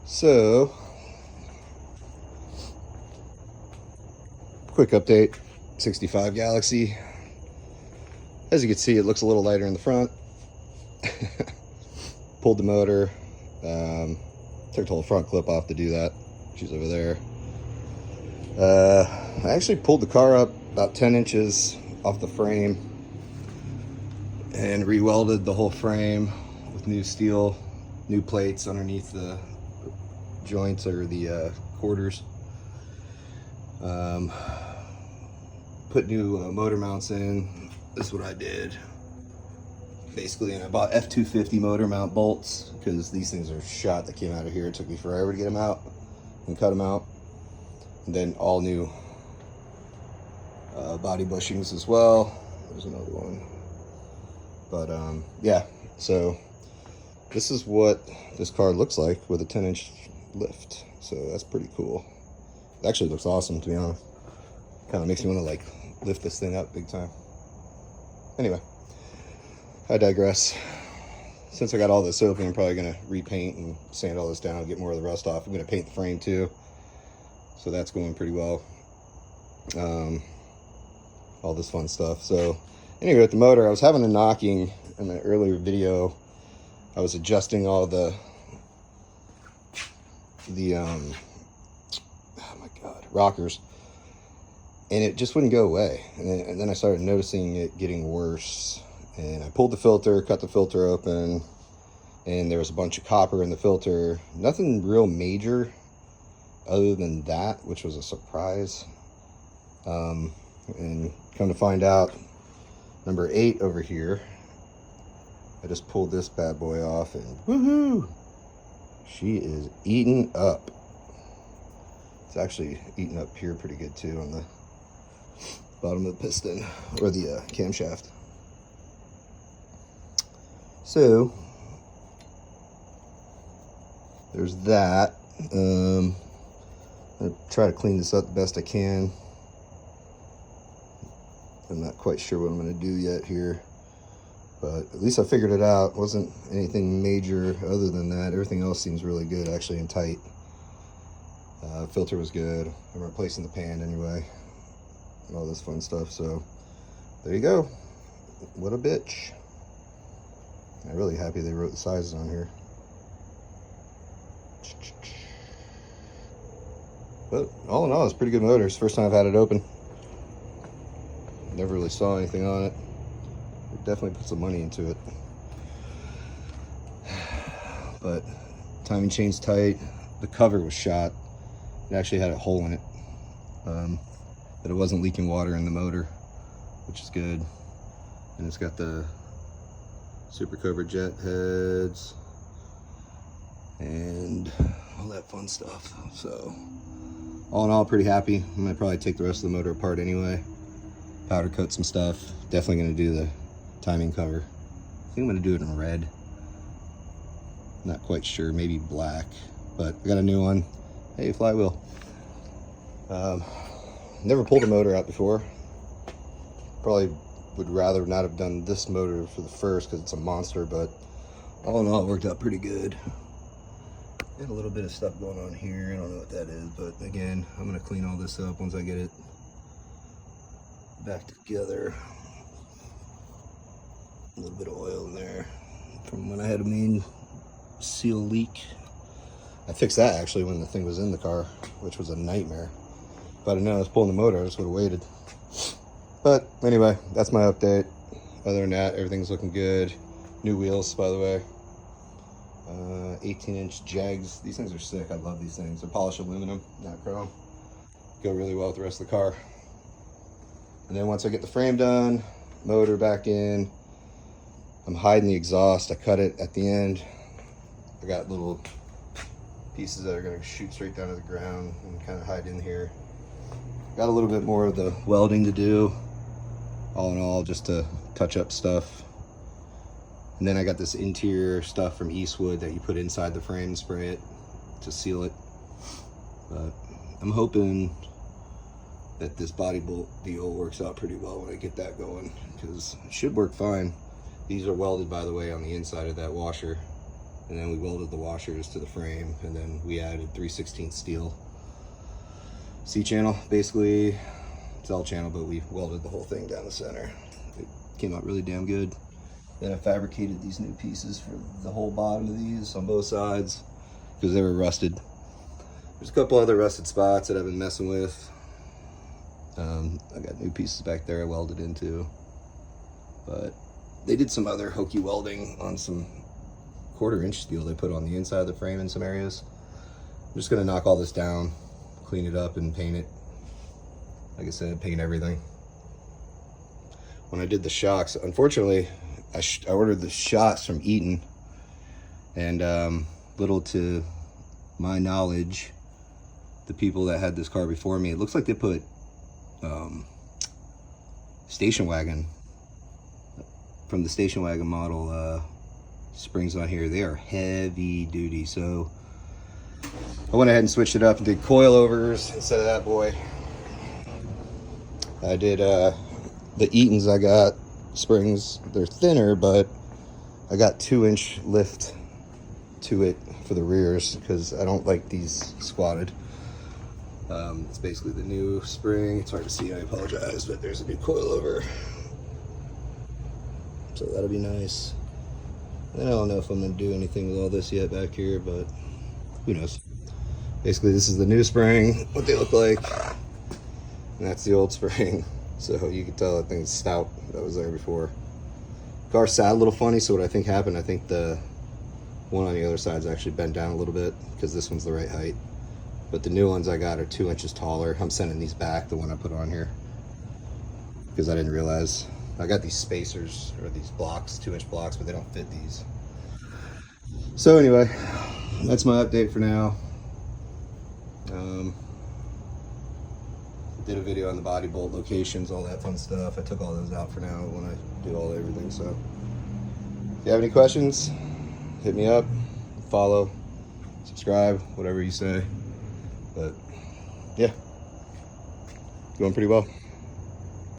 So, quick update, 65 Galaxie. As you can see, it looks a little lighter in the front. Pulled the motor, took the whole front clip off to do that. She's over there. I actually pulled the car up about 10 inches off the frame and re-welded the whole frame with new steel, new plates underneath the joints or the quarters. Put new motor mounts in. This is what I did basically, and I bought F250 motor mount bolts because these things are shot that came out of here. It took me forever to get them out and cut them out. And then all new body bushings as well. There's another one. But yeah, so this is what this car looks like with a 10-inch lift. So that's pretty cool. It actually looks awesome, to be honest. Kind of makes me want to like lift this thing up big time. Anyway, I digress. Since I got all this open, I'm probably going to repaint and sand all this down, get more of the rust off. I'm going to paint the frame too. So that's going pretty well. All this fun stuff. So anyway, with the motor, I was having a knocking in the earlier video. I was adjusting all the oh my god, rockers, and it just wouldn't go away. And then I started noticing it getting worse, and I pulled the filter, cut the filter open, and there was a bunch of copper in the filter. Nothing real major other than that, which was a surprise. And come to find out, number 8 over here, I just pulled this bad boy off, and woohoo, she is eating up. It's actually eating up here pretty good too on the bottom of the piston, or the camshaft. So there's that. I'm gonna try to clean this up the best I can. I'm not quite sure what I'm gonna do yet here, but at least I figured it out. It wasn't anything major other than that. Everything else seems really good, actually, and tight. Filter was good. I'm replacing the pan anyway, and all this fun stuff. So there you go. What a bitch. I'm really happy they wrote the sizes on here. But all in all, it's a pretty good motor. It's the first time I've had it open. Never really saw anything on it. It definitely put some money into it. But timing chain's tight. The cover was shot. It actually had a hole in it. But it wasn't leaking water in the motor, which is good. And it's got the Super Cobra jet heads and all that fun stuff. So all in all, pretty happy. I'm gonna probably take the rest of the motor apart anyway, powder coat some stuff. Definitely gonna do the timing cover. I think I'm gonna do it in red. Not quite sure, maybe black, but I got a new one. Hey, flywheel. Never pulled a motor out before. Probably would rather not have done this motor for the first because it's a monster, but all in all, it worked out pretty good. And a little bit of stuff going on here. I don't know what that is, but again, I'm gonna clean all this up once I get it back together. A little bit of oil in there from when I had a main seal leak. I fixed that actually when the thing was in the car, which was a nightmare. If I'd have known I was pulling the motor, I just would have waited. But anyway, that's my update. Other than that, everything's looking good. New wheels, by the way. 18-inch Jags. These things are sick. I love these things. They're polished aluminum, not chrome. Go really well with the rest of the car. And then once I get the frame done, motor back in, I'm hiding the exhaust. I cut it at the end. I got little pieces that are going to shoot straight down to the ground and kind of hide in here. Got a little bit more of the welding to do, all in all, just to touch up stuff. And then I got this interior stuff from Eastwood that you put inside the frame and spray it to seal it. But I'm hoping that this body bolt deal works out pretty well when I get that going, because it should work fine. These are welded, by the way, on the inside of that washer. And then we welded the washers to the frame, and then we added 3/16 steel C-channel. Basically, it's L-channel, but we welded the whole thing down the center. It came out really damn good. Then I fabricated these new pieces for the whole bottom of these on both sides because they were rusted. There's a couple other rusted spots that I've been messing with. I got new pieces back there I welded into, but they did some other hokey welding on some 1/4 inch steel they put on the inside of the frame in some areas. I'm just gonna knock all this down, clean it up, and paint it. Like I said, paint everything. When I did the shocks, unfortunately, I ordered the shocks from Eaton, and little to my knowledge, the people that had this car before me, it looks like they put station wagon, from the station wagon model springs on here. They are heavy duty, so I went ahead and switched it up and did coilovers instead of that boy. I did the Eatons I got springs, they're thinner, but I got 2-inch lift to it for the rears because I don't like these squatted. It's basically the new spring. It's hard to see, I apologize, but there's a new coilover, so that'll be nice. I don't know if I'm gonna do anything with all this yet back here, but who knows. Basically, this is the new spring, what they look like, and that's the old spring. So you can tell that thing's stout that was there before. Car sat a little funny, so what I think happened, I think the one on the other side is actually bent down a little bit because this one's the right height. But the new ones I got are 2 inches taller. I'm sending these back, the one I put on here, because I didn't realize. I got these spacers, or these blocks, 2-inch blocks, but they don't fit these. So anyway, that's my update for now. Did a video on the body bolt locations, all that fun stuff. I took all those out for now when I do all everything. So if you have any questions, hit me up, follow, subscribe, whatever you say. But yeah, going pretty well.